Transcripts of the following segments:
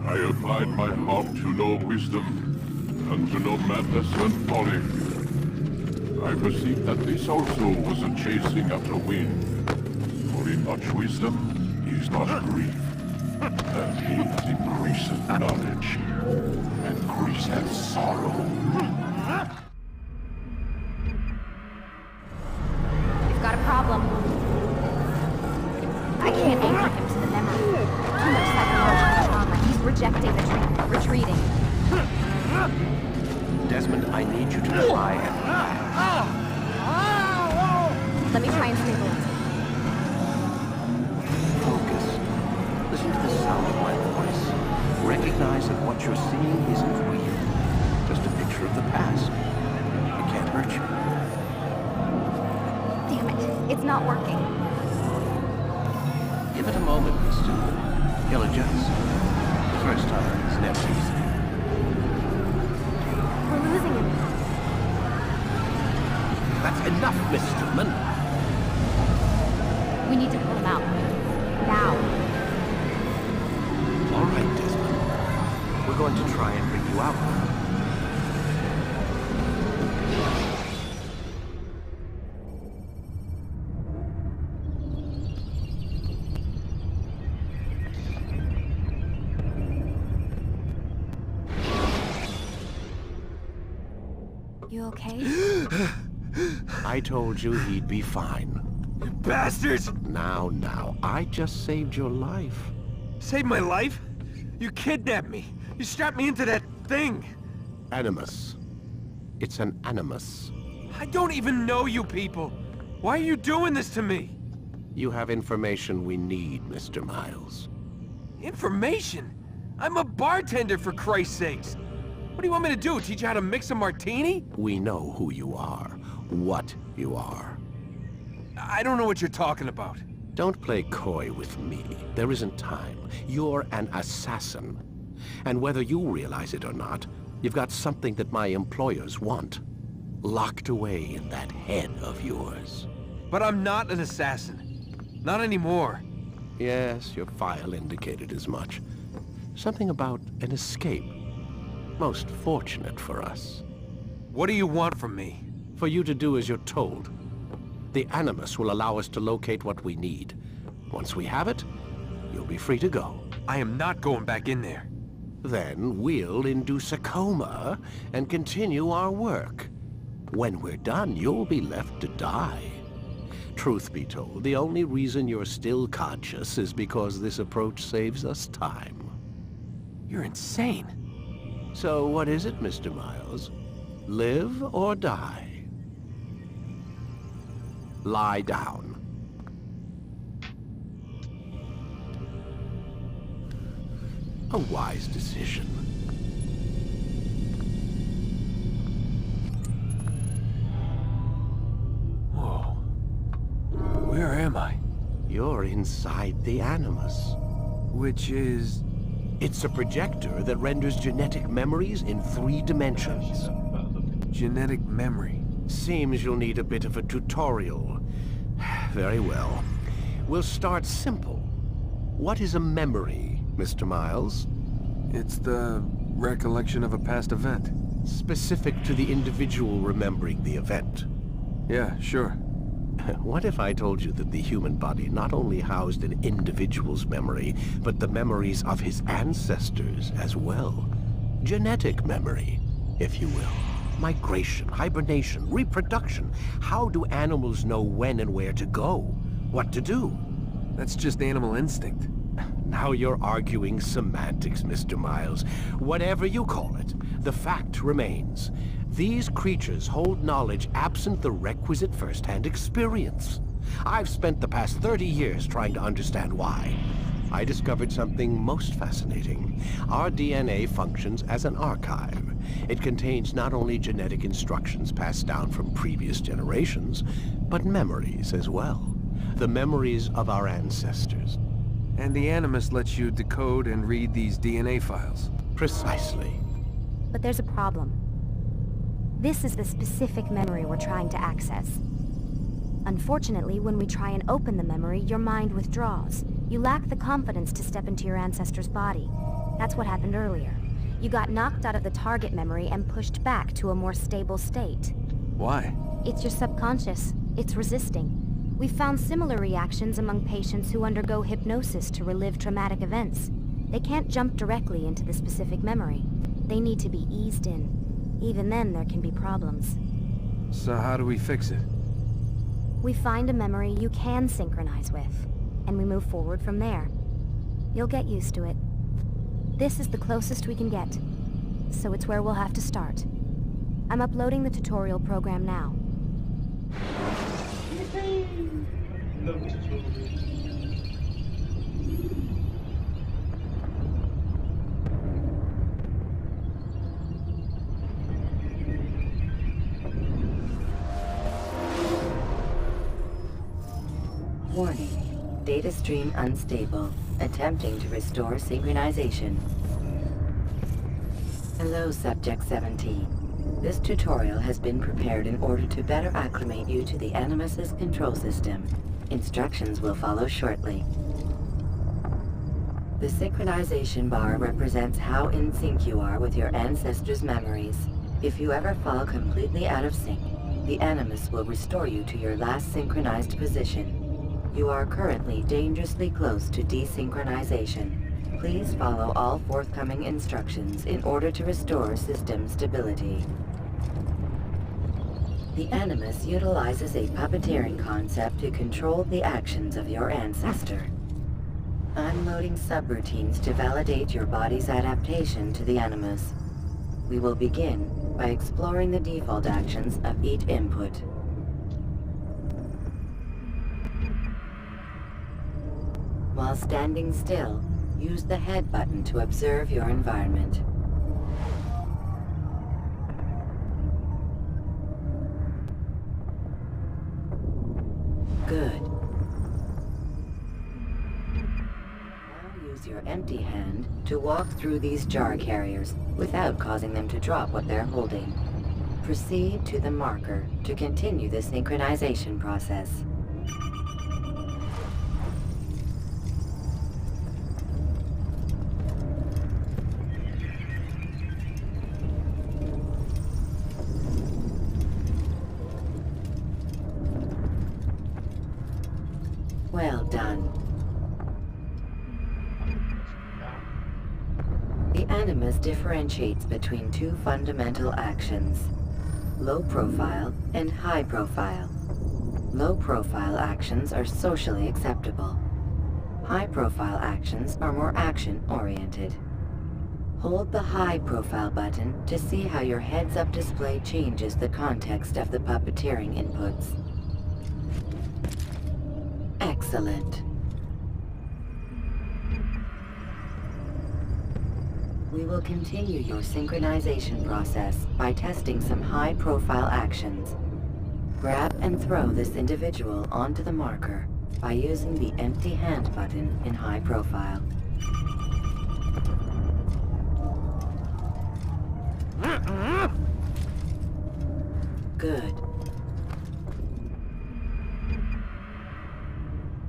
I applied my heart to know wisdom, and to know madness and folly. I perceived that this also was a chasing after wind. For in much wisdom is much grief. And hate increaseth knowledge, and increaseth sorrow. We've got a problem. I can't anchor him to the memory. Too much psychological trauma. He's rejecting the treatment, retreating. Desmond, I need you to try and... Let me try and stabilize him. Focus. Listen to the sound of my voice. Recognize that what you're seeing isn't real. Just a picture of the past. It can't hurt you. Damn it, it's not working. Give it a moment, mister. He'll adjust. The first time is never easy. We're losing him. That's enough, Miss Stillman. We need to pull him out. Now. All right, Desmond. We're going to try and bring you out. You okay? I told you he'd be fine. You bastards! Now, I just saved your life. Saved my life? You kidnapped me. You strapped me into that thing. Animus. It's an animus. I don't even know you people. Why are you doing this to me? You have information we need, Mr. Miles. Information? I'm a bartender, for Christ's sakes. What do you want me to do? Teach you how to mix a martini? We know who you are, what you are. I don't know what you're talking about. Don't play coy with me. There isn't time. You're an assassin. And whether you realize it or not, you've got something that my employers want. Locked away in that head of yours. But I'm not an assassin. Not anymore. Yes, your file indicated as much. Something about an escape. Most fortunate for us. What do you want from me? For you to do as you're told. The Animus will allow us to locate what we need. Once we have it, you'll be free to go. I am not going back in there. Then we'll induce a coma and continue our work. When we're done, you'll be left to die. Truth be told, the only reason you're still conscious is because this approach saves us time. You're insane. So what is it, Mr. Miles? Live or die? Lie down. A wise decision. Whoa. Where am I? You're inside the Animus. Which is... It's a projector that renders genetic memories in 3 dimensions. genetic memory. Seems you'll need a bit of a tutorial. Very well. We'll start simple. What is a memory, Mr. Miles? It's the recollection of a past event. Specific to the individual remembering the event. Yeah, sure. What if I told you that the human body not only housed an individual's memory, but the memories of his ancestors as well? Genetic memory, if you will. Migration, hibernation, reproduction. How do animals know when and where to go? What to do? That's just animal instinct. Now you're arguing semantics, Mr. Miles. Whatever you call it, the fact remains. These creatures hold knowledge absent the requisite first-hand experience. I've spent the past 30 years trying to understand why. I discovered something most fascinating. Our DNA functions as an archive. It contains not only genetic instructions passed down from previous generations, but memories as well. The memories of our ancestors. And the Animus lets you decode and read these DNA files. Precisely. But there's a problem. This is the specific memory we're trying to access. Unfortunately, when we try and open the memory, your mind withdraws. You lack the confidence to step into your ancestor's body. That's what happened earlier. You got knocked out of the target memory and pushed back to a more stable state. Why? It's your subconscious. It's resisting. We've found similar reactions among patients who undergo hypnosis to relive traumatic events. They can't jump directly into the specific memory. They need to be eased in. Even then, there can be problems. So how do we fix it? We find a memory you can synchronize with, and we move forward from there. You'll get used to it. This is the closest we can get, so it's where we'll have to start. I'm uploading the tutorial program now. Warning. Data stream unstable. Attempting to restore synchronization. Hello, Subject 17. This tutorial has been prepared in order to better acclimate you to the Animus's control system. Instructions will follow shortly. The synchronization bar represents how in sync you are with your ancestors' memories. If you ever fall completely out of sync, the Animus will restore you to your last synchronized position. You are currently dangerously close to desynchronization. Please follow all forthcoming instructions in order to restore system stability. The Animus utilizes a puppeteering concept to control the actions of your ancestor. I'm loading subroutines to validate your body's adaptation to the Animus. We will begin by exploring the default actions of each input. While standing still, use the head button to observe your environment. Good. Now use your empty hand to walk through these jar carriers without causing them to drop what they're holding. Proceed to the marker to continue the synchronization process. Well done. The Animus differentiates between two fundamental actions: low profile and high profile. Low profile actions are socially acceptable. High profile actions are more action-oriented. Hold the high profile button to see how your heads-up display changes the context of the puppeteering inputs. Excellent. We will continue your synchronization process by testing some high-profile actions. Grab and throw this individual onto the marker by using the empty hand button in high profile. Good.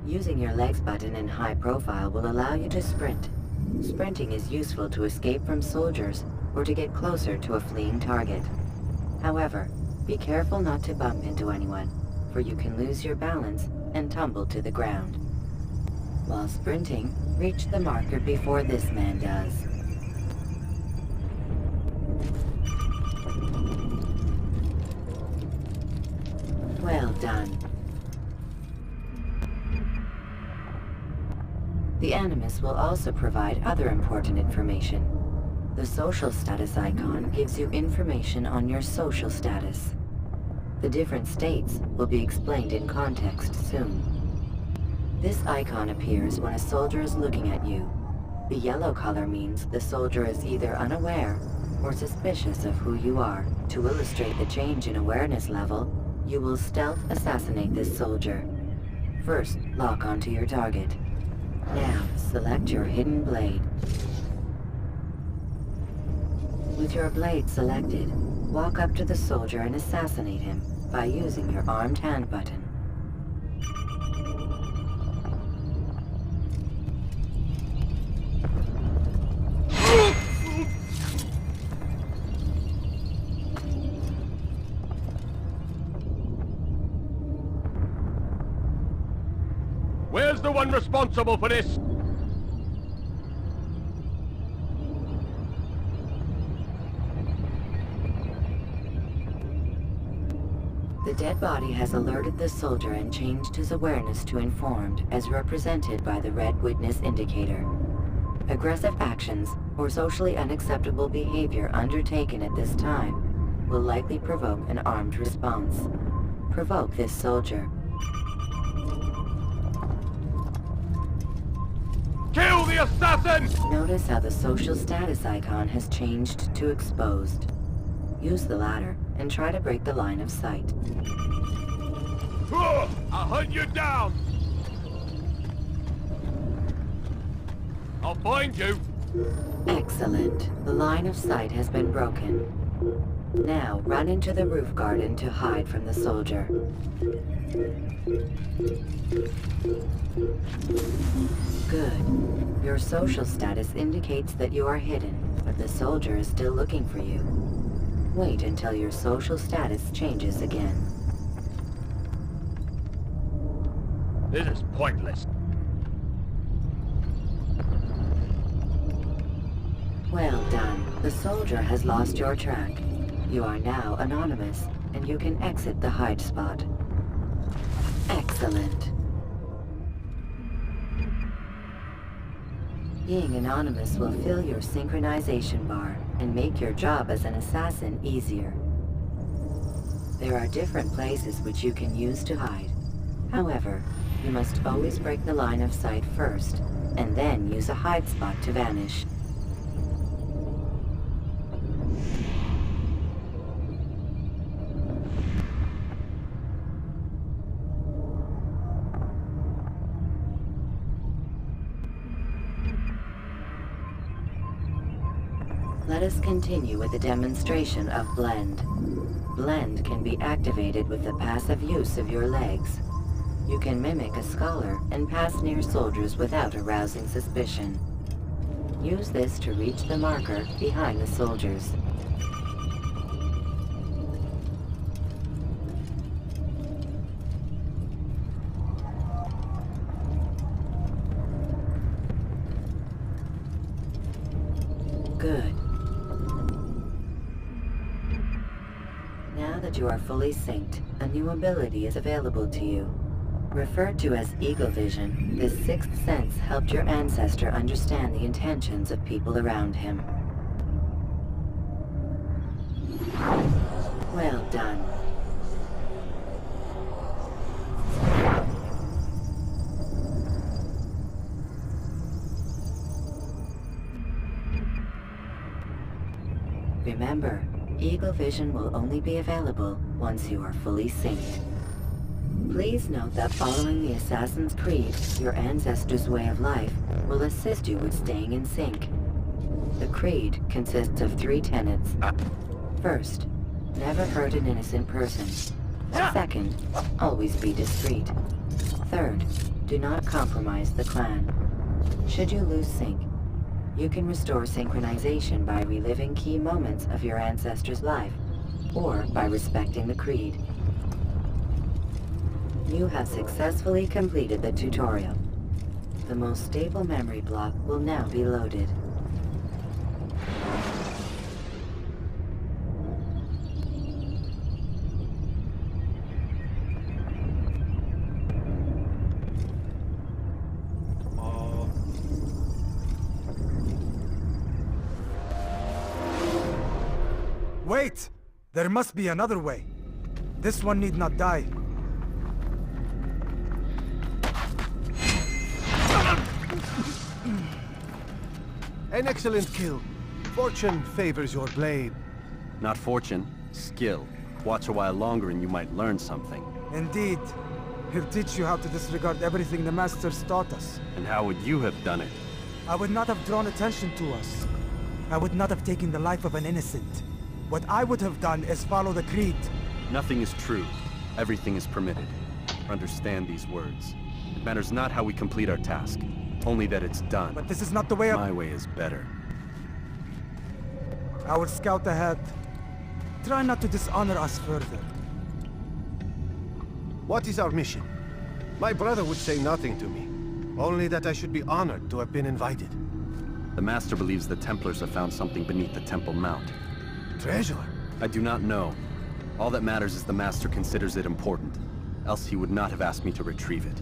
Using your legs button in high profile will allow you to sprint. Sprinting is useful to escape from soldiers or to get closer to a fleeing target. However, be careful not to bump into anyone, for you can lose your balance and tumble to the ground. While sprinting, reach the marker before this man does. Well done. The Animus will also provide other important information. The social status icon gives you information on your social status. The different states will be explained in context soon. This icon appears when a soldier is looking at you. The yellow color means the soldier is either unaware or suspicious of who you are. To illustrate the change in awareness level, you will stealth assassinate this soldier. First, lock onto your target. Now, select your hidden blade. With your blade selected, walk up to the soldier and assassinate him by using your armed hand button. Where's the one responsible for this? The dead body has alerted the soldier and changed his awareness to informed, as represented by the red witness indicator. Aggressive actions or socially unacceptable behavior undertaken at this time will likely provoke an armed response. Provoke this soldier. Kill the assassin! Notice how the social status icon has changed to exposed. Use the ladder and try to break the line of sight. I'll hunt you down! I'll find you! Excellent. The line of sight has been broken. Now, run into the roof garden to hide from the soldier. Good. Your social status indicates that you are hidden, but the soldier is still looking for you. Wait until your social status changes again. This is pointless. Well done. The soldier has lost your track. You are now anonymous, and you can exit the hide spot. Excellent. Being anonymous will fill your synchronization bar and make your job as an assassin easier. There are different places which you can use to hide. However, you must always break the line of sight first, and then use a hide spot to vanish. Let us continue with the demonstration of Blend. Blend can be activated with the passive use of your legs. You can mimic a scholar and pass near soldiers without arousing suspicion. Use this to reach the marker behind the soldiers. Good. Now that you are fully synced, a new ability is available to you. Referred to as Eagle Vision, this sixth sense helped your ancestor understand the intentions of people around him. Well done. Remember, Eagle Vision will only be available once you are fully synced. Please note that following the Assassin's Creed, your ancestors' way of life will assist you with staying in sync. The Creed consists of 3 tenets. First, never hurt an innocent person. Second, always be discreet. Third, do not compromise the clan. Should you lose sync, you can restore synchronization by reliving key moments of your ancestor's life, or by respecting the Creed. You have successfully completed the tutorial. The most stable memory block will now be loaded. Wait! There must be another way. This one need not die. An excellent kill. Fortune favors your blade. Not fortune, skill. Watch a while longer and you might learn something. Indeed. He'll teach you how to disregard everything the Masters taught us. And how would you have done it? I would not have drawn attention to us. I would not have taken the life of an innocent. What I would have done is follow the Creed. Nothing is true. Everything is permitted. Understand these words. It matters not how we complete our task, only that it's done. But this is not the way of... My way is better. I will scout ahead. Try not to dishonor us further. What is our mission? My brother would say nothing to me. Only that I should be honored to have been invited. The Master believes the Templars have found something beneath the Temple Mount. Treasure? I do not know. All that matters is the Master considers it important. Else he would not have asked me to retrieve it.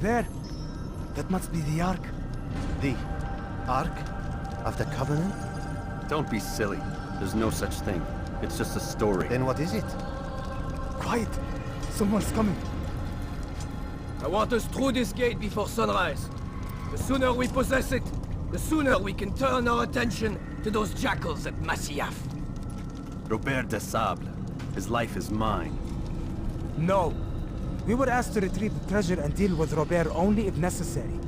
There! That must be the Ark. The Ark of the Covenant? Don't be silly. There's no such thing. It's just a story. Then what is it? Quiet! Someone's coming. I want us through this gate before sunrise. The sooner we possess it, the sooner we can turn our attention to those jackals at Masyaf. Robert de Sable. His life is mine. No. We were asked to retrieve the treasure and deal with Robert only if necessary.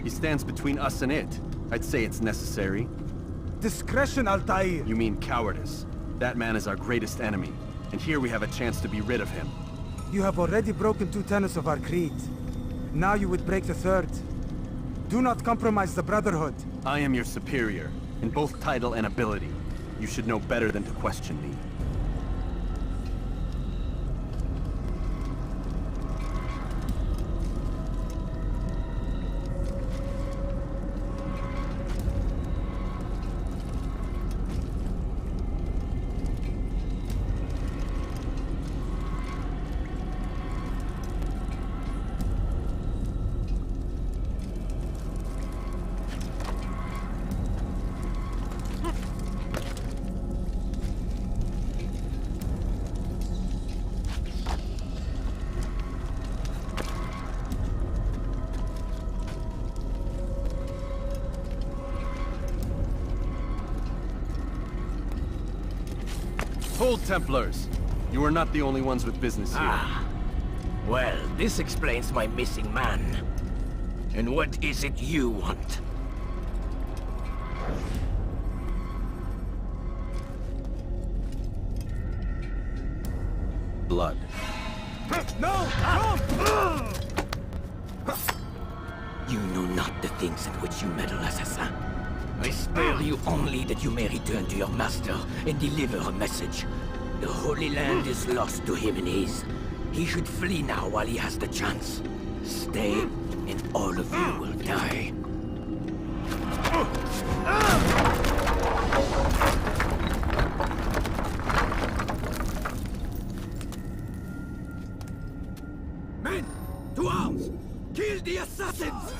He stands between us and it. I'd say it's necessary. Discretion, Altair! You mean cowardice. That man is our greatest enemy, and here we have a chance to be rid of him. You have already broken 2 tenets of our creed. Now you would break the 3rd. Do not compromise the Brotherhood. I am your superior, in both title and ability. You should know better than to question me. Hold, Templars! You are not the only ones with business here. Ah. Well, this explains my missing man. And what is it you want? Blood. No! No! You know not the things in which you meddle, assassin. I spare you only that you may return to your master and deliver a message. The Holy Land is lost to him and his. He should flee now while he has the chance. Stay, and all of you will die. Men, to arms! Kill the assassins!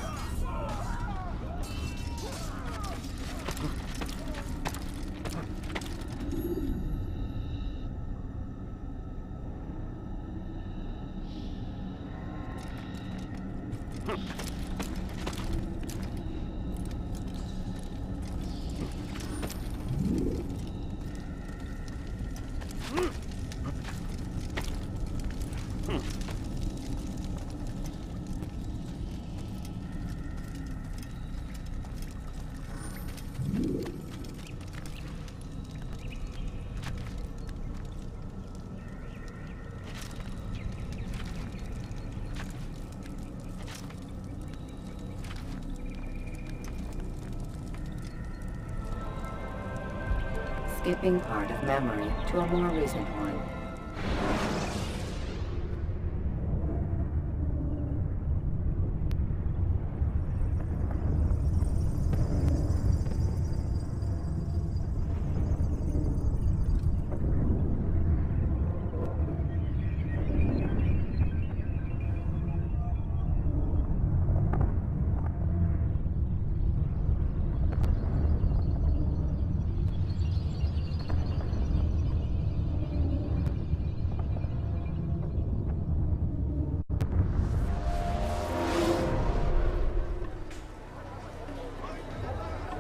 Skipping part of memory to a more recent one.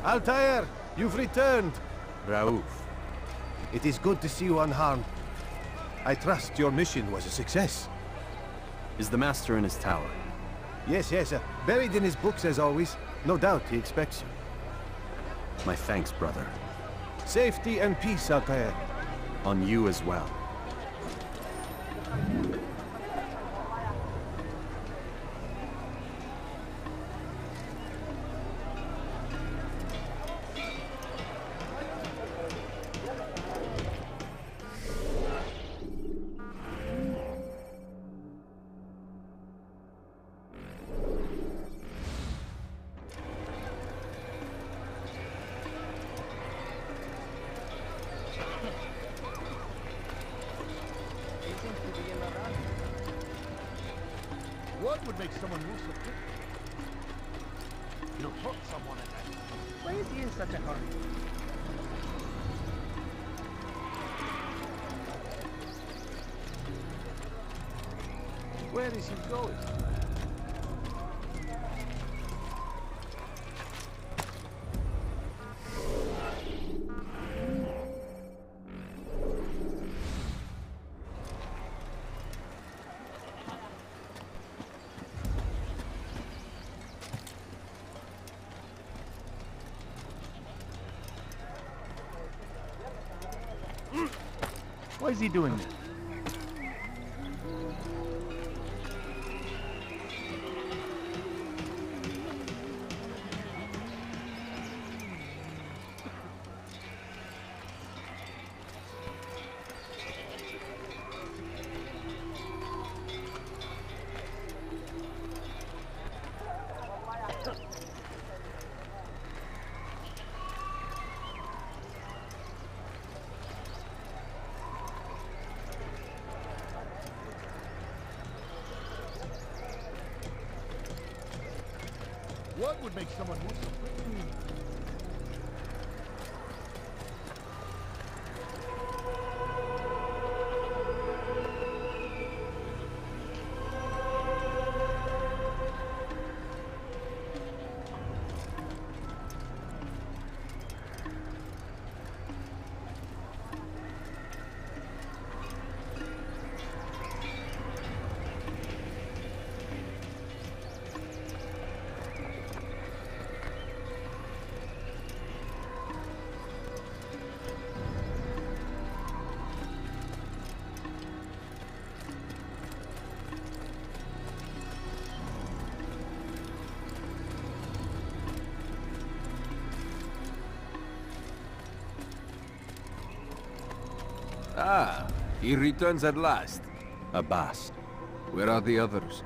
Altair, you've returned. Raouf. It is good to see you unharmed. I trust your mission was a success. Is the Master in his tower? Yes, buried in his books as always. No doubt he expects you. My thanks, brother. Safety and peace, Altair. On you as well. What would make someone move so quick? You hurt someone at that. Why is he in such a hurry? Where is he going? Why is he doing that? What would make someone move so quickly? Ah, he returns at last. Abbas. Where are the others?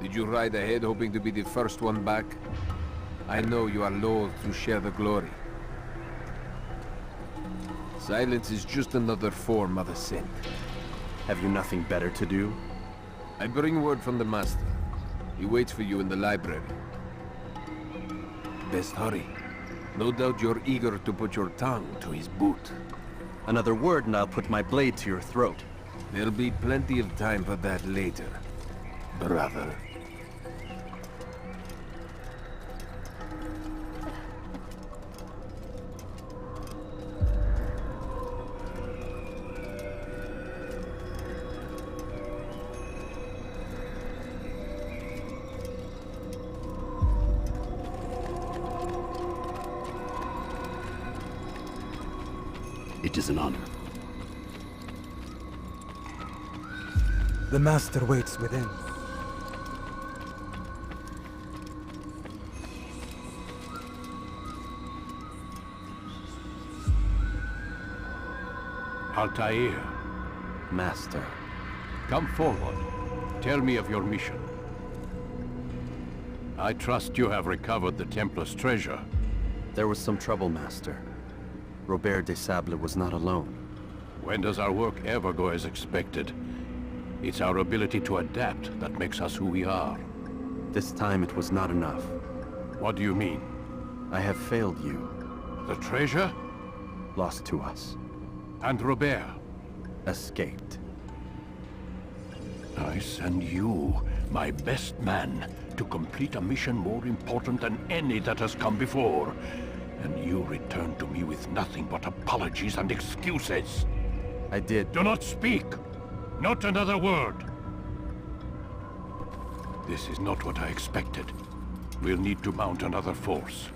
Did you ride ahead hoping to be the first one back? I know you are loath to share the glory. Silence is just another form of assent. Have you nothing better to do? I bring word from the Master. He waits for you in the library. Best hurry. No doubt you're eager to put your tongue to his boot. Another word and I'll put my blade to your throat. There'll be plenty of time for that later, brother. It is an honor. The Master waits within. Altair, Master. come forward. Tell me of your mission. I trust you have recovered the Templar's treasure. There was some trouble, Master. Robert de Sable was not alone. When does our work ever go as expected? It's our ability to adapt that makes us who we are. This time it was not enough. What do you mean? I have failed you. The treasure? Lost to us. And Robert? Escaped. I send you, my best man, to complete a mission more important than any that has come before. And you returned to me with nothing but apologies and excuses. I did. Do not speak! Not another word! This is not what I expected. We'll need to mount another force.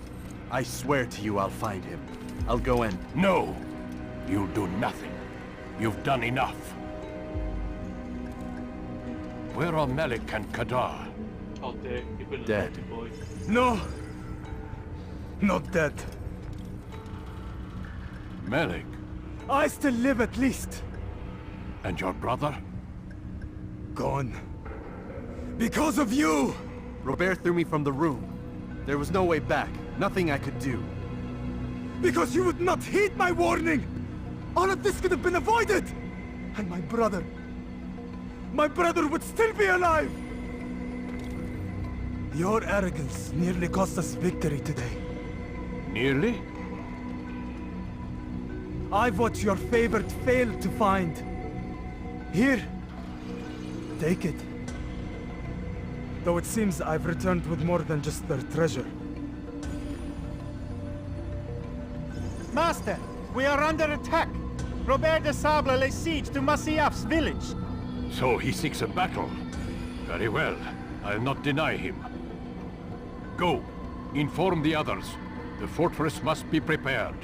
I swear to you I'll find him. I'll go and... No! You'll do nothing. You've done enough. Where are Melik and Kadar? Dead. No! Not dead. Melik? I still live at least. And your brother? Gone. Because of you! Robert threw me from the room. There was no way back. Nothing I could do. Because you would not heed my warning! All of this could have been avoided! And my brother... my brother would still be alive! Your arrogance nearly cost us victory today. Nearly? I've what your favorite failed to find. Here. Take it. Though it seems I've returned with more than just their treasure. Master, we are under attack. Robert de Sable lays siege to Masyaf's village. So he seeks a battle. Very well. I'll not deny him. Go. Inform the others. The fortress must be prepared.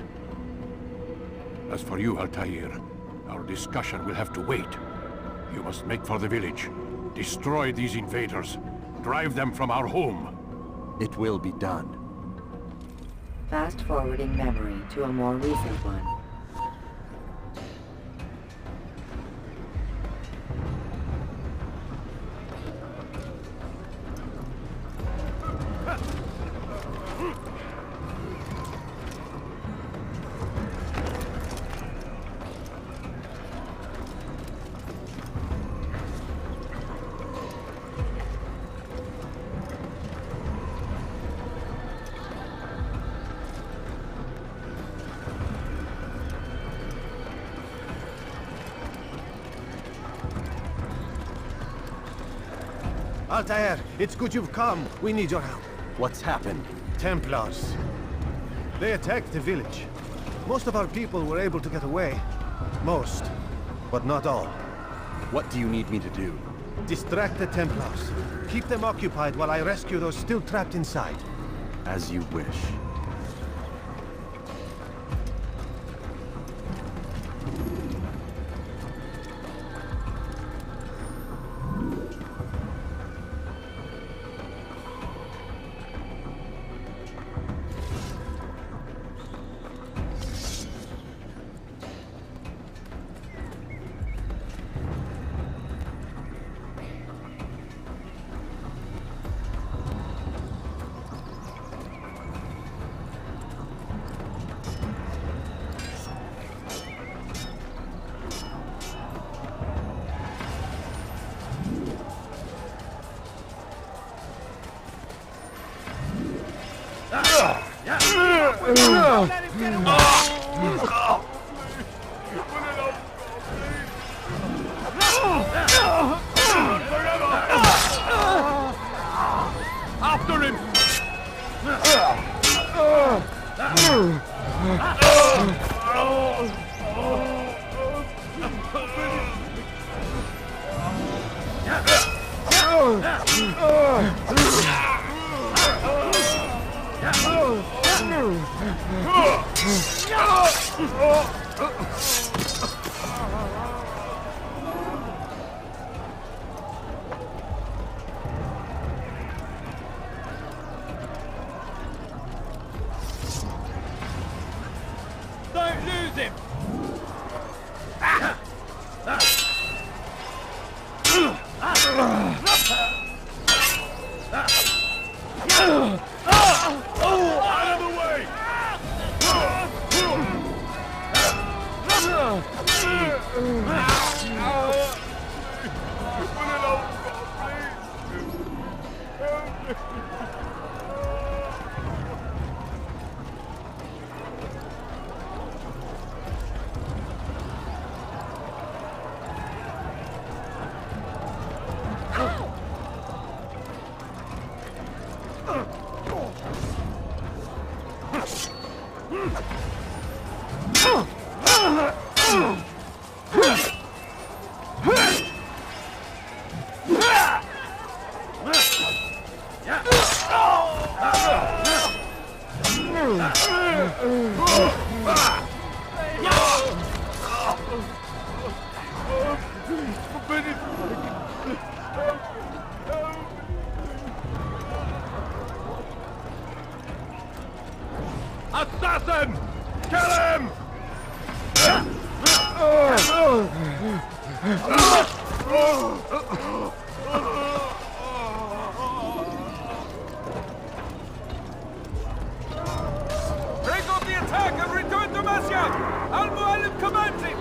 As for you, Altair, our discussion will have to wait. You must make for the village. Destroy these invaders. Drive them from our home. It will be done. Fast-forwarding memory to a more recent one. Altair, it's good you've come. We need your help. What's happened? Templars. They attacked the village. Most of our people were able to get away. Most, but not all. What do you need me to do? Distract the Templars. Keep them occupied while I rescue those still trapped inside. As you wish. After him! Don't lose him! Out of the way! Break up the attack and return to Masya! Al-Mu'allim commands it!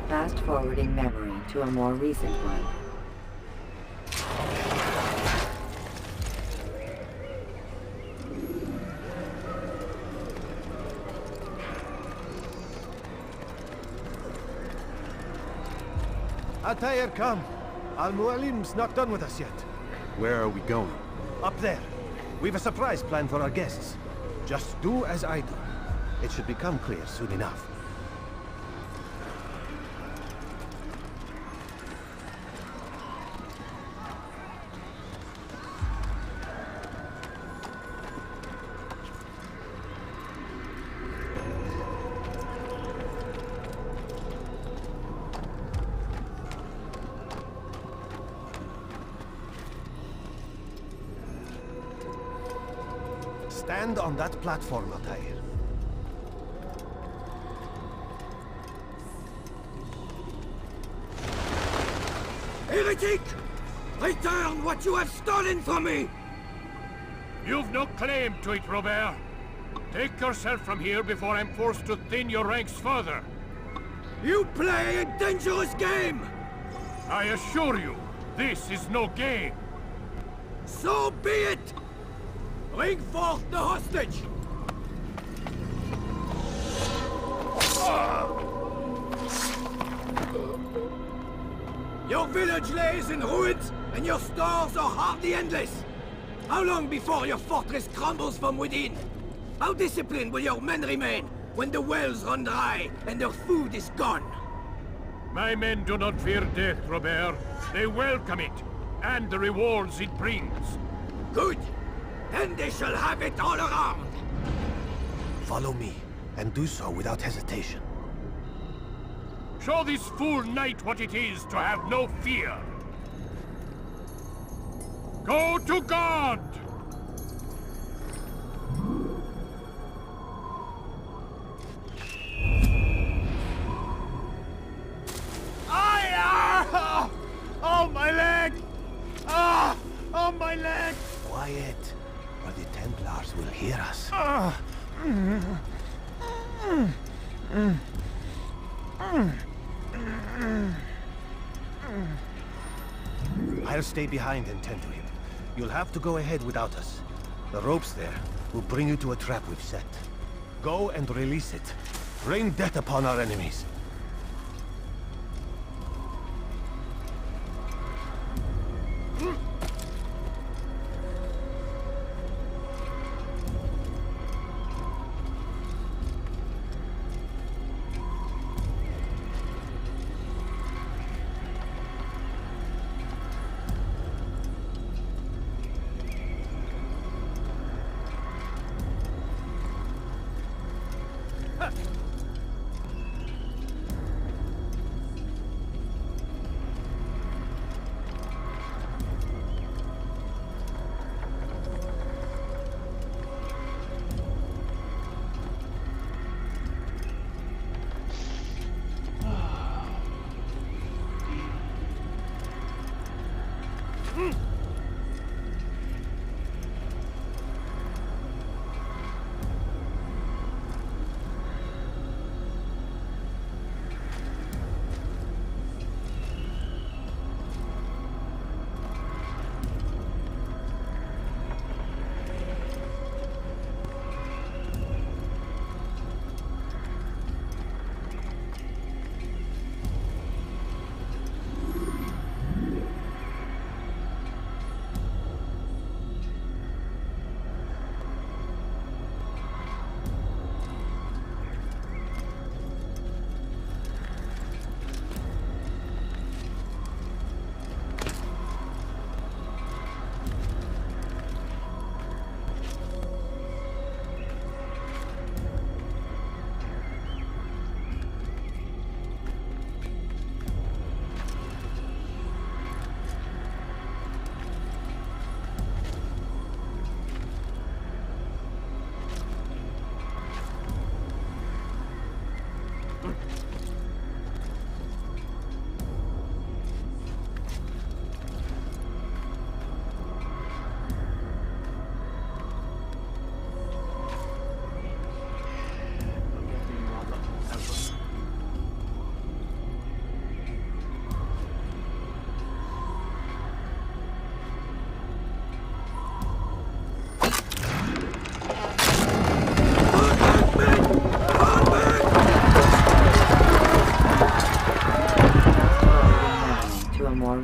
Fast-forwarding memory to a more recent one. Altair, come. Al-Mu'allim's not done with us yet. Where are we going? Up there. We've a surprise planned for our guests. Just do as I do. It should become clear soon enough. Stand on that platform, Altair. Heretic! Return what you have stolen from me! You've no claim to it, Robert. Take yourself from here before I'm forced to thin your ranks further. You play a dangerous game! I assure you, this is no game. So be it! Bring forth the hostage! Your village lays in ruins, and your stores are hardly endless. How long before your fortress crumbles from within? How disciplined will your men remain when the wells run dry and their food is gone? My men do not fear death, Robert. They welcome it, and the rewards it brings. Good. Then they shall have it all around. Follow me, and do so without hesitation. Show this fool knight what it is to have no fear. Go to God! Oh, my leg! Ah! Oh, my leg! Quiet, or the Templars will hear us. I'll stay behind and tend to him. You'll have to go ahead without us. The ropes there will bring you to a trap we've set. Go and release it. Rain death upon our enemies.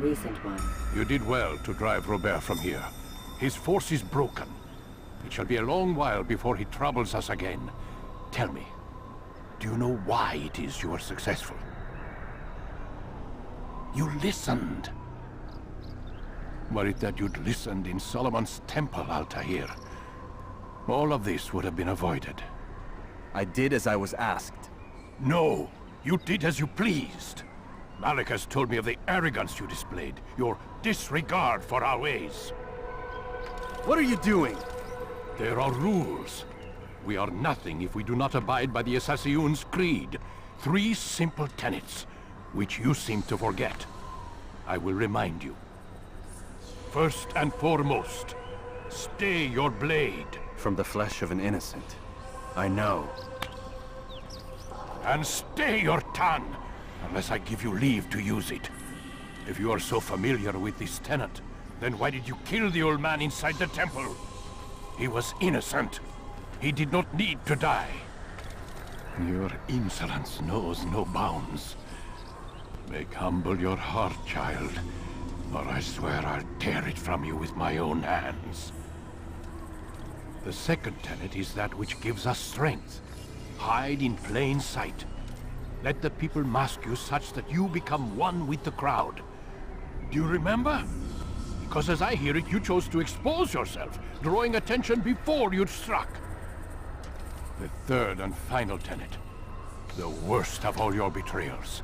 Recent one. You did well to drive Robert from here. His force is broken. It shall be a long while before he troubles us again. Tell me, do you know why it is you are successful? You listened. Were it that you'd listened in Solomon's temple, Altair, all of this would have been avoided. I did as I was asked. No, you did as you pleased. Malik has told me of the arrogance you displayed, your disregard for our ways. What are you doing? There are rules. We are nothing if we do not abide by the Assassin's creed. 3 simple tenets, which you seem to forget. I will remind you. First and foremost, stay your blade. From the flesh of an innocent. I know. And stay your tongue, unless I give you leave to use it. If you are so familiar with this tenet, then why did you kill the old man inside the temple? He was innocent. He did not need to die. Your insolence knows no bounds. Make humble your heart, child, or I swear I'll tear it from you with my own hands. The second tenet is that which gives us strength. Hide in plain sight. Let the people mask you such that you become one with the crowd. Do you remember? Because as I hear it, you chose to expose yourself, drawing attention before you'd struck. The third and final tenet, the worst of all your betrayals.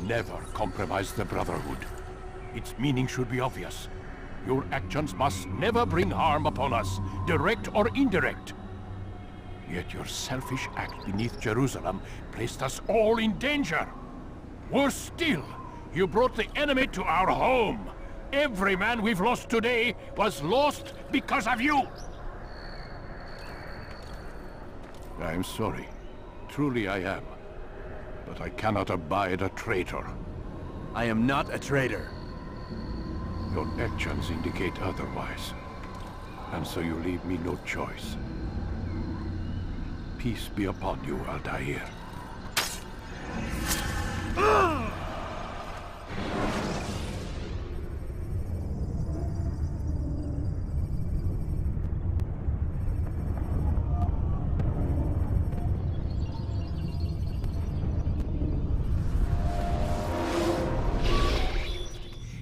Never compromise the Brotherhood. Its meaning should be obvious. Your actions must never bring harm upon us, direct or indirect. Yet your selfish act beneath Jerusalem placed us all in danger. Worse still, you brought the enemy to our home. Every man we've lost today was lost because of you. I'm sorry. Truly I am. But I cannot abide a traitor. I am not a traitor. Your actions indicate otherwise. And so you leave me no choice. Peace be upon you, Altair.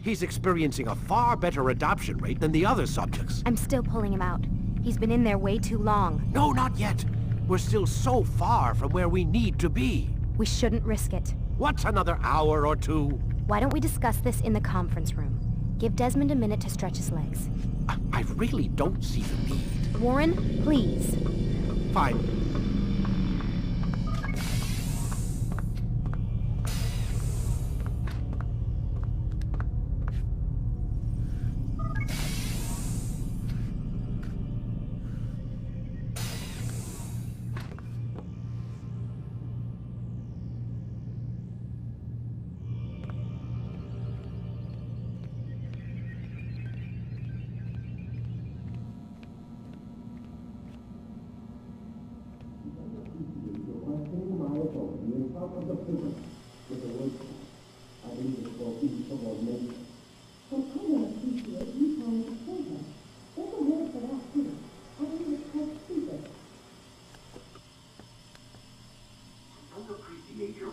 He's experiencing a far better adoption rate than the other subjects. I'm still pulling him out. He's been in there way too long. No, not yet. We're still so far from where we need to be. We shouldn't risk it. What's another hour or two? Why don't we discuss this in the conference room? Give Desmond a minute to stretch his legs. I really don't see the need. Warren, please. Fine.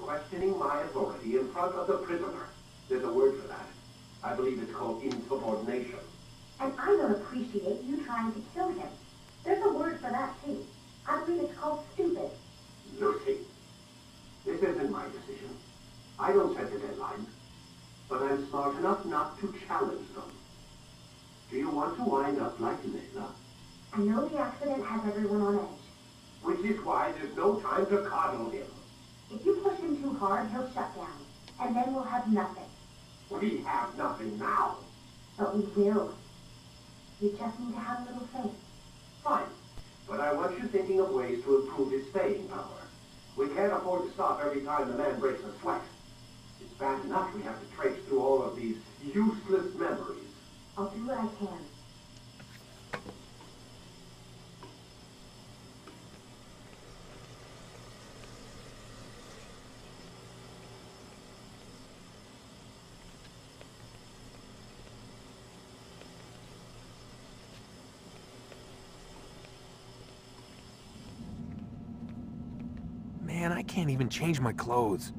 Questioning my authority in front of the prisoner. There's a word for that. I believe it's called insubordination. And I don't appreciate you trying to kill him. There's a word for that, too. I believe it's called stupid. Lucy, this isn't my decision. I don't set the deadlines. But I'm smart enough not to challenge them. Do you want to wind up like Layla? I know the accident has everyone on edge. Which is why there's no time to coddle him. If you push him too hard, he'll shut down. And then we'll have nothing. We have nothing now. But we will. You just need to have a little faith. Fine. But I want you thinking of ways to improve his staying power. We can't afford to stop every time the man breaks a sweat. It's bad enough we have to trace through all of these useless memories. I'll do what I can. Man, I can't even change my clothes.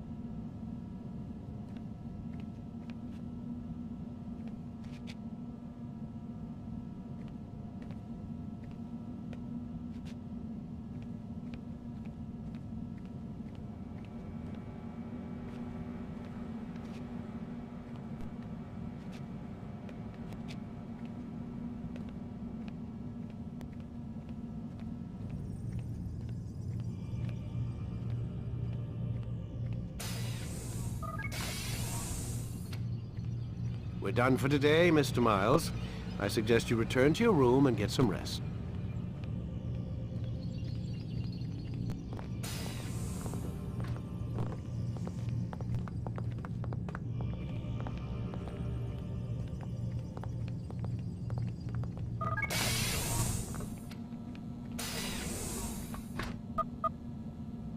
We're done for today, Mr. Miles. I suggest you return to your room and get some rest.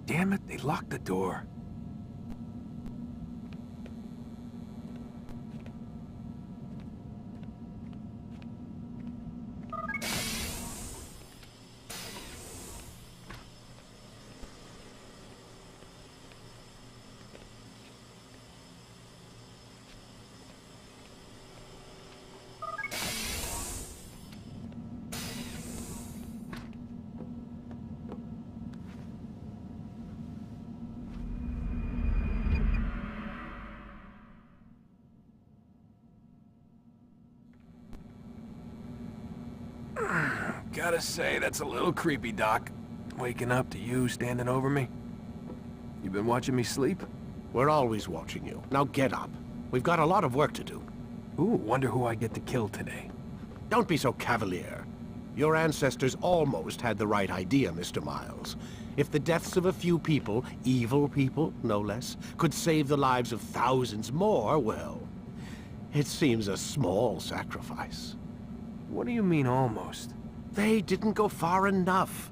Damn it, they locked the door. Gotta say, that's a little creepy, Doc. Waking up to you standing over me. You been watching me sleep? We're always watching you. Now get up. We've got a lot of work to do. Ooh, wonder who I get to kill today. Don't be so cavalier. Your ancestors almost had the right idea, Mr. Miles. If the deaths of a few people, evil people, no less, could save the lives of thousands more, well, it seems a small sacrifice. What do you mean, almost? They didn't go far enough.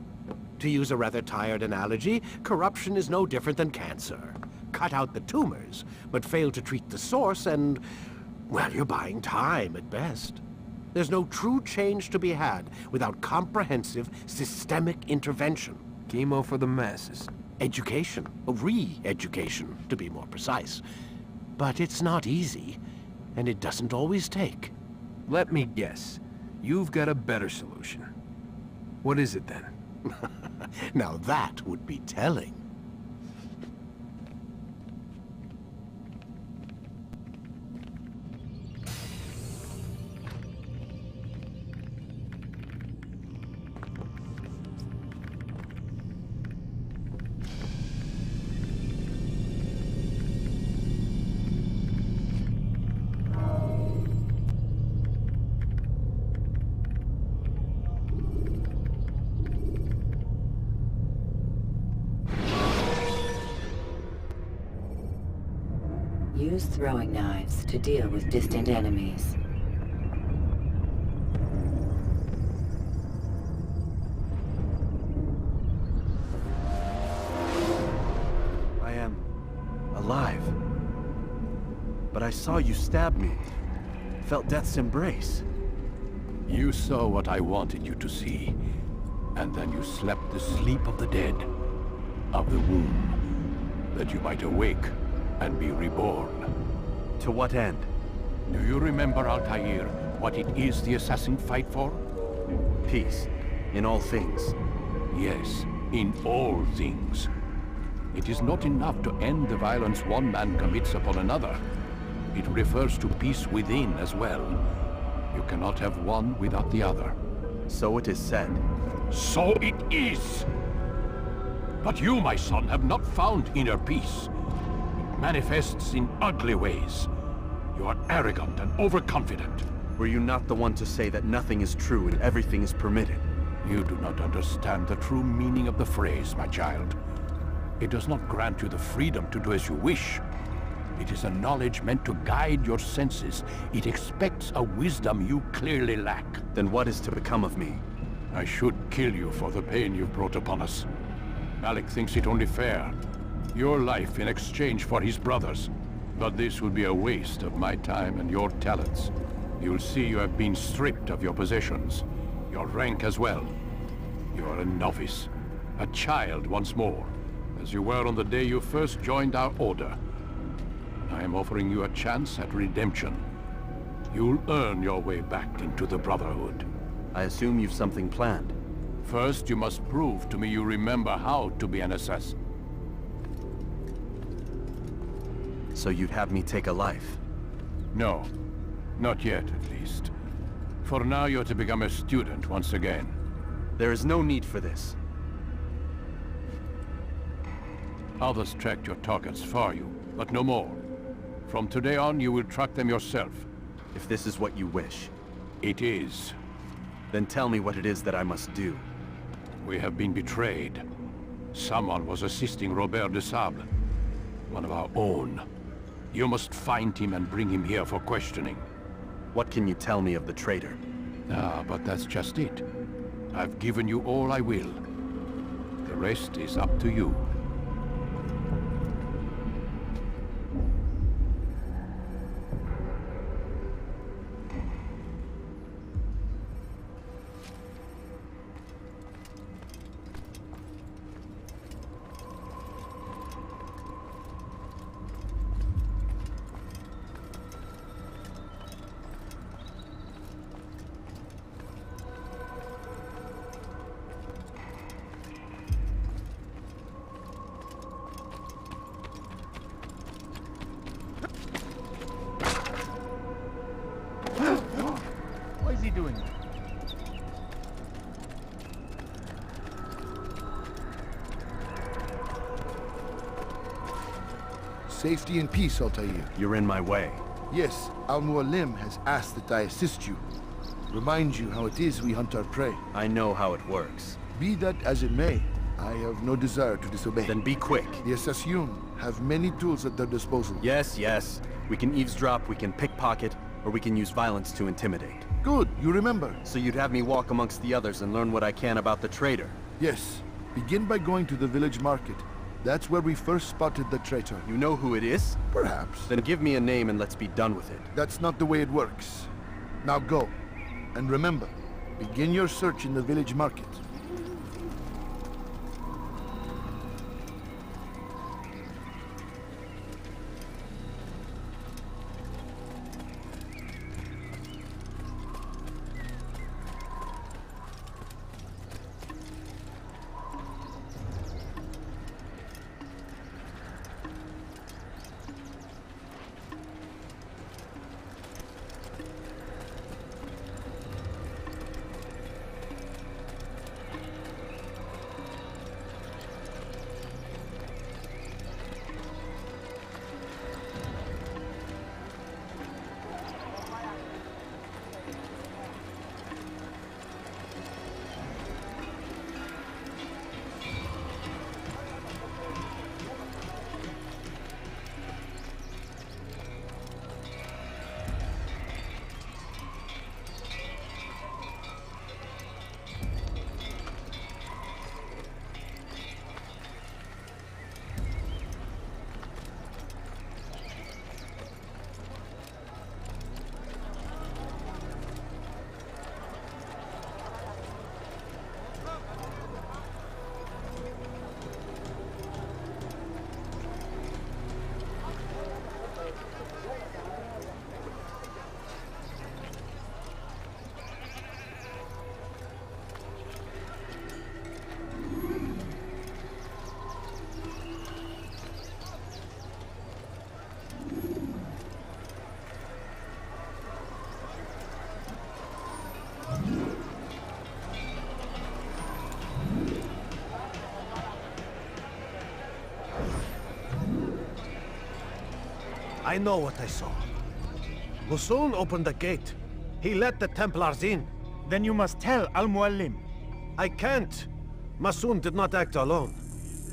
To use a rather tired analogy, corruption is no different than cancer. Cut out the tumors, but fail to treat the source and, well, you're buying time at best. There's no true change to be had without comprehensive, systemic intervention. Chemo for the masses. Education, re-education, to be more precise. But it's not easy, and it doesn't always take. Let me guess. You've got a better solution. What is it then? Now that would be telling. Use throwing knives to deal with distant enemies. I am alive. But I saw you stab me. Felt death's embrace. You saw what I wanted you to see. And then you slept the sleep of the dead. Of the womb. That you might awake and be reborn. To what end? Do you remember, Altair, what it is the assassins fight for? Peace. In all things. Yes, in all things. It is not enough to end the violence one man commits upon another. It refers to peace within as well. You cannot have one without the other. So it is said. So it is! But you, my son, have not found inner peace. It manifests in ugly ways. You are arrogant and overconfident. Were you not the one to say that nothing is true and everything is permitted? You do not understand the true meaning of the phrase, my child. It does not grant you the freedom to do as you wish. It is a knowledge meant to guide your senses. It expects a wisdom you clearly lack. Then what is to become of me? I should kill you for the pain you've brought upon us. Alec thinks it only fair. Your life in exchange for his brother's. But this would be a waste of my time and your talents. You'll see you have been stripped of your possessions. Your rank as well. You are a novice. A child once more. As you were on the day you first joined our order. I am offering you a chance at redemption. You'll earn your way back into the Brotherhood. I assume you've something planned. First, you must prove to me you remember how to be an assassin. So you'd have me take a life? No. Not yet, at least. For now, you're to become a student once again. There is no need for this. Others tracked your targets for you, but no more. From today on, you will track them yourself. If this is what you wish. It is. Then tell me what it is that I must do. We have been betrayed. Someone was assisting Robert de Sable. One of our own. You must find him and bring him here for questioning. What can you tell me of the traitor? Ah, but that's just it. I've given you all I will. The rest is up to you. Why is he doing that? Safety and peace, Altair. You're in my way. Yes, Al-Mualim has asked that I assist you. Remind you how it is we hunt our prey. I know how it works. Be that as it may, I have no desire to disobey. Then be quick. The Assassin have many tools at their disposal. Yes, yes. We can eavesdrop, we can pickpocket, or we can use violence to intimidate. Good, you remember. So you'd have me walk amongst the others and learn what I can about the traitor? Yes. Begin by going to the village market. That's where we first spotted the traitor. You know who it is? Perhaps. Then give me a name and let's be done with it. That's not the way it works. Now go. And remember, begin your search in the village market. I know what I saw. Musun opened the gate. He let the Templars in. Then you must tell Al-Muallim. I can't. Masun did not act alone.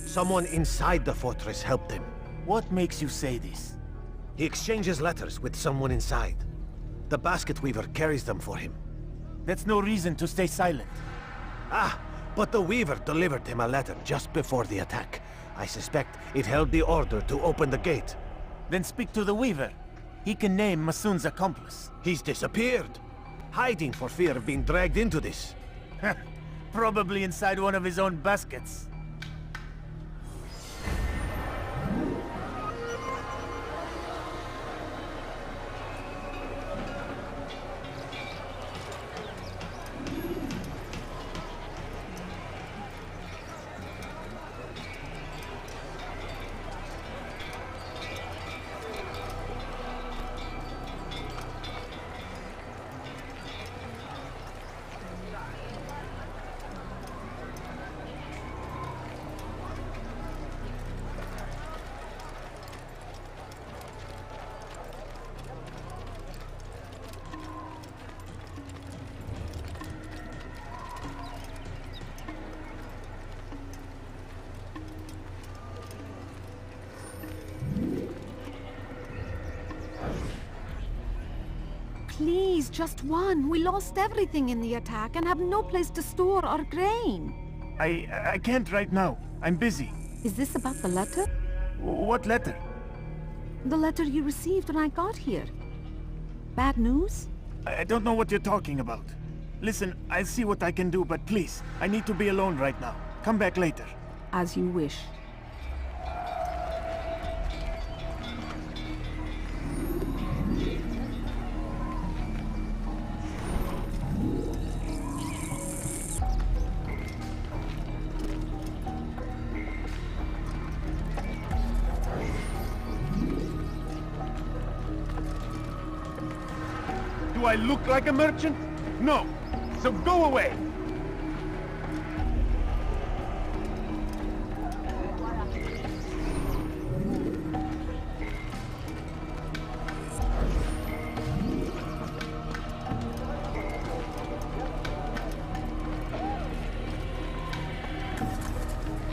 Someone inside the fortress helped him. What makes you say this? He exchanges letters with someone inside. The basket weaver carries them for him. That's no reason to stay silent. Ah, but the weaver delivered him a letter just before the attack. I suspect it held the order to open the gate. Then speak to the weaver. He can name Masun's accomplice. He's disappeared. Hiding for fear of being dragged into this. Probably inside one of his own baskets. Please, just one. We lost everything in the attack and have no place to store our grain. I can't right now. I'm busy. Is this about the letter? What letter? The letter you received when I got here. Bad news? I don't know what you're talking about. Listen, I'll see what I can do, but please, I need to be alone right now. Come back later. As you wish. Do I look like a merchant? No. So go away.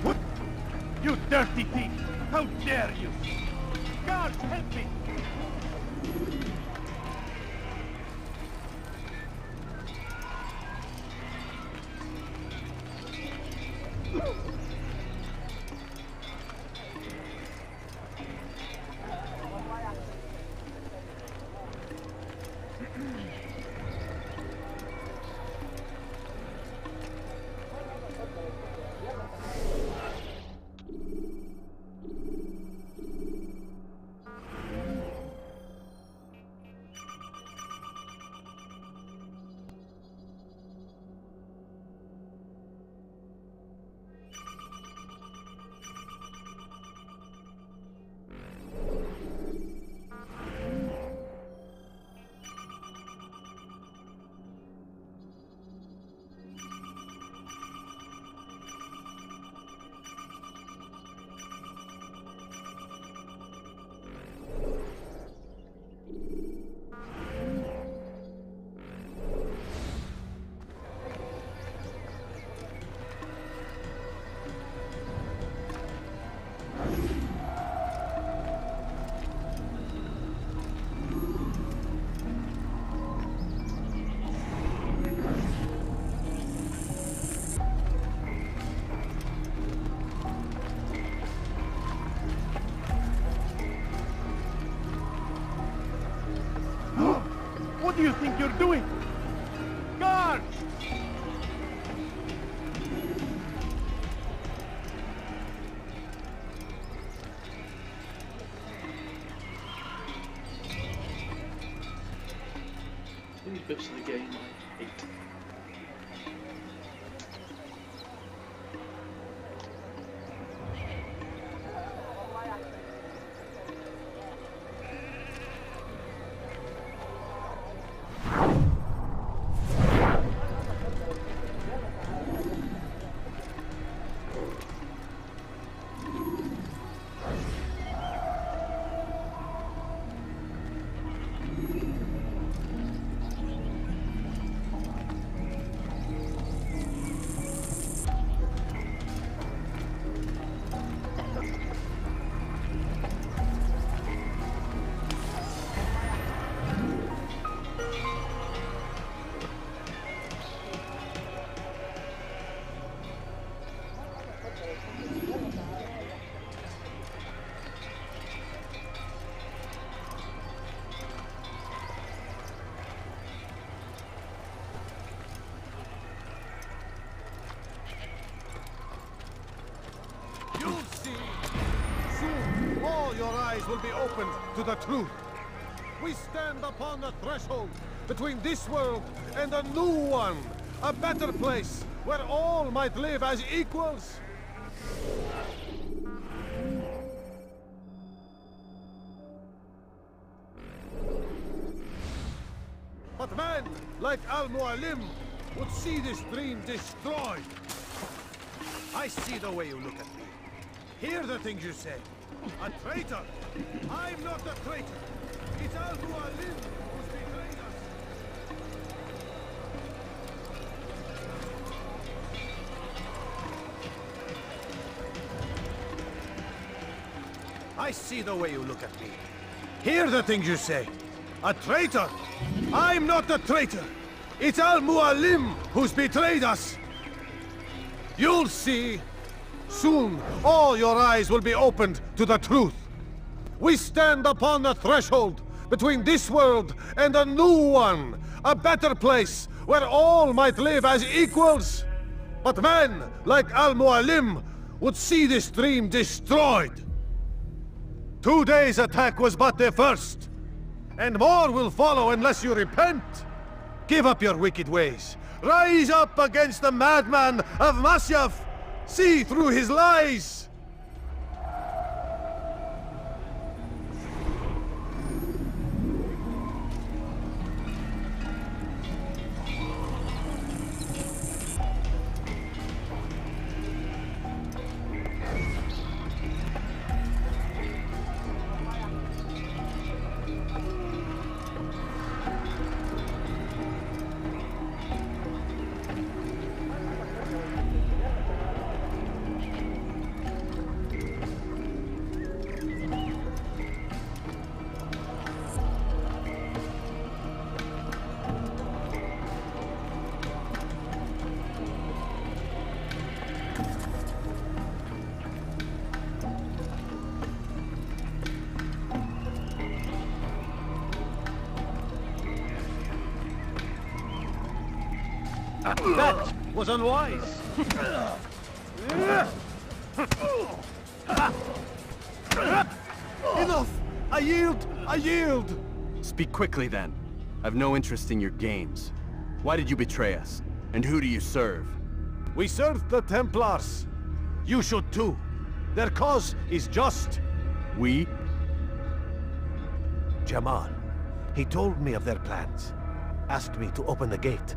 What? You dirty thief! How dare you! Guards, help me! What do you think you're doing? Guards! These bits of the game I hate. all your eyes will be opened to the truth. We stand upon the threshold between this world and a new one, a better place where all might live as equals. But men like Al-Mualim would see this dream destroyed. I see the way you look at me. Hear the things you say. A traitor! I'm not a traitor! It's Al-Mualim who's betrayed us! I see the way you look at me. Hear the things you say. A traitor! I'm not a traitor! It's Al-Mualim who's betrayed us! You'll see! Soon, all your eyes will be opened to the truth. We stand upon the threshold between this world and a new one, a better place where all might live as equals. But men like Al-Mualim would see this dream destroyed. Today's attack was but the first, and more will follow unless you repent. Give up your wicked ways. Rise up against the madman of Masyaf. See through his lies! That was unwise. Enough! I yield! I yield! Speak quickly then. I've no interest in your games. Why did you betray us? And who do you serve? We serve the Templars. You should too. Their cause is just. We? Jamal. He told me of their plans. Asked me to open the gate.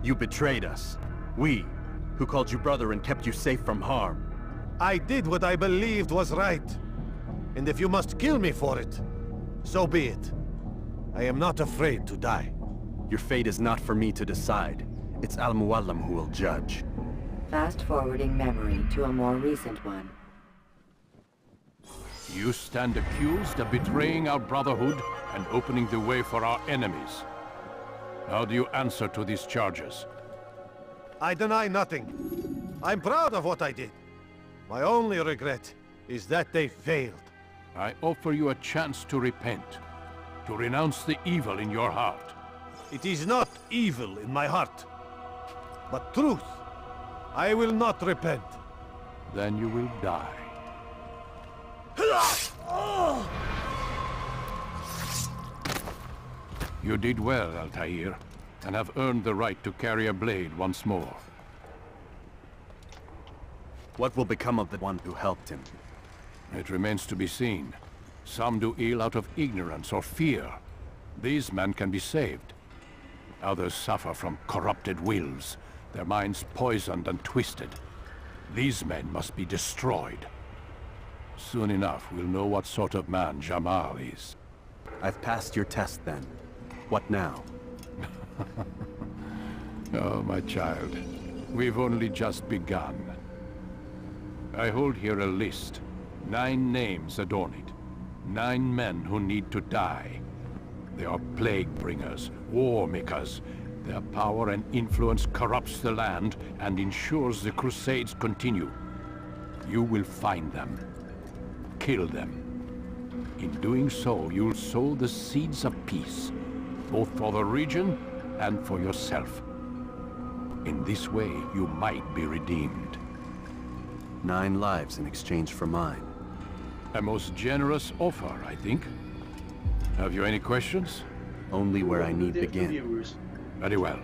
You betrayed us. We, who called you brother and kept you safe from harm. I did what I believed was right. And if you must kill me for it, so be it. I am not afraid to die. Your fate is not for me to decide. It's Al-Mualim who will judge. Fast-forwarding memory to a more recent one. You stand accused of betraying our Brotherhood and opening the way for our enemies. How do you answer to these charges? I deny nothing. I'm proud of what I did. My only regret is that they failed. I offer you a chance to repent, to renounce the evil in your heart. It is not evil in my heart, but truth. I will not repent. Then you will die. You did well, Altair, and have earned the right to carry a blade once more. What will become of the one who helped him? It remains to be seen. Some do ill out of ignorance or fear. These men can be saved. Others suffer from corrupted wills, their minds poisoned and twisted. These men must be destroyed. Soon enough, we'll know what sort of man Jamal is. I've passed your test then. What now? Oh, my child. We've only just begun. I hold here a list. 9 names adorn it. 9 men who need to die. They are plague bringers, war makers. Their power and influence corrupts the land and ensures the Crusades continue. You will find them. Kill them. In doing so, you'll sow the seeds of peace, both for the region and for yourself. In this way, you might be redeemed. 9 lives in exchange for mine. A most generous offer, I think. Have you any questions? Only where I need begin. Very well.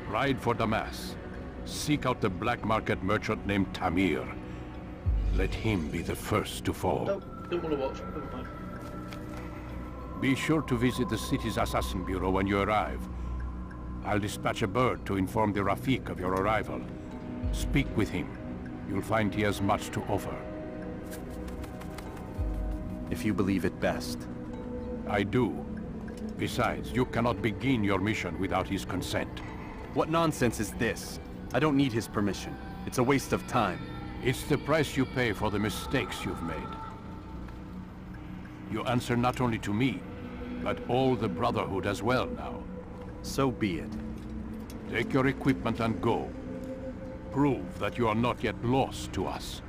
Ride for Damas. Seek out the black market merchant named Tamir. Let him be the first to fall. Don't want to watch. Never mind. Be sure to visit the city's assassin bureau when you arrive. I'll dispatch a bird to inform the Rafik of your arrival. Speak with him. You'll find he has much to offer. If you believe it best. I do. Besides, you cannot begin your mission without his consent. What nonsense is this? I don't need his permission. It's a waste of time. It's the price you pay for the mistakes you've made. You answer not only to me, but all the Brotherhood as well now. So be it. Take your equipment and go. Prove that you are not yet lost to us.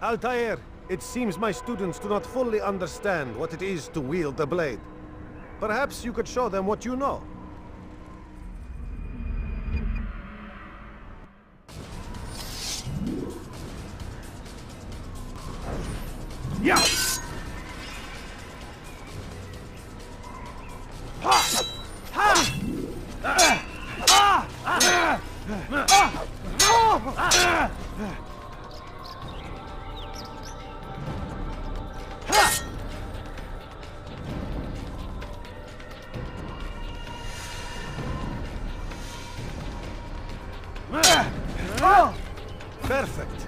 Altair, it seems my students do not fully understand what it is to wield the blade. Perhaps you could show them what you know. Yeah! Ha! Ha! Perfect.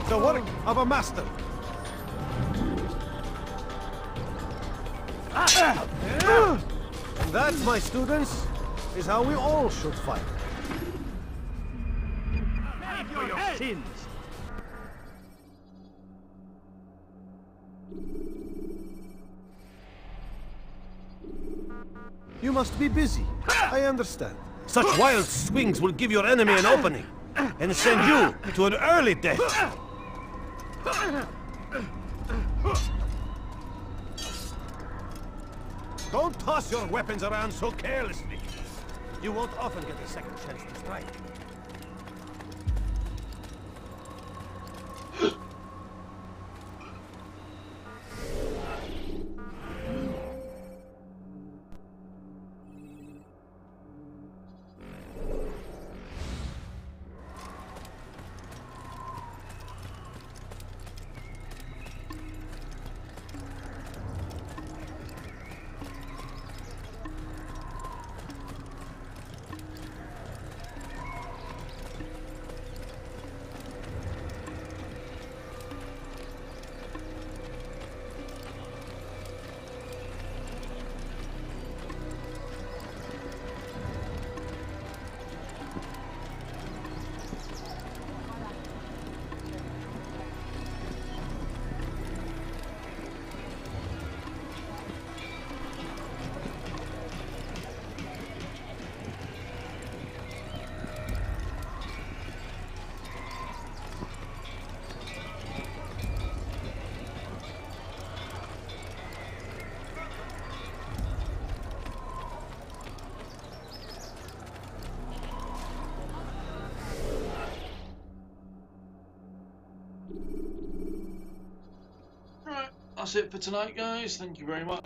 The work of a master. And that, my students, is how we all should fight. Pay for your sins! You must be busy. I understand. Such wild swings will give your enemy an opening and send you to an early death. Don't toss your weapons around so carelessly. You won't often get a second chance to strike. Right, that's it for tonight, guys. Thank you very much.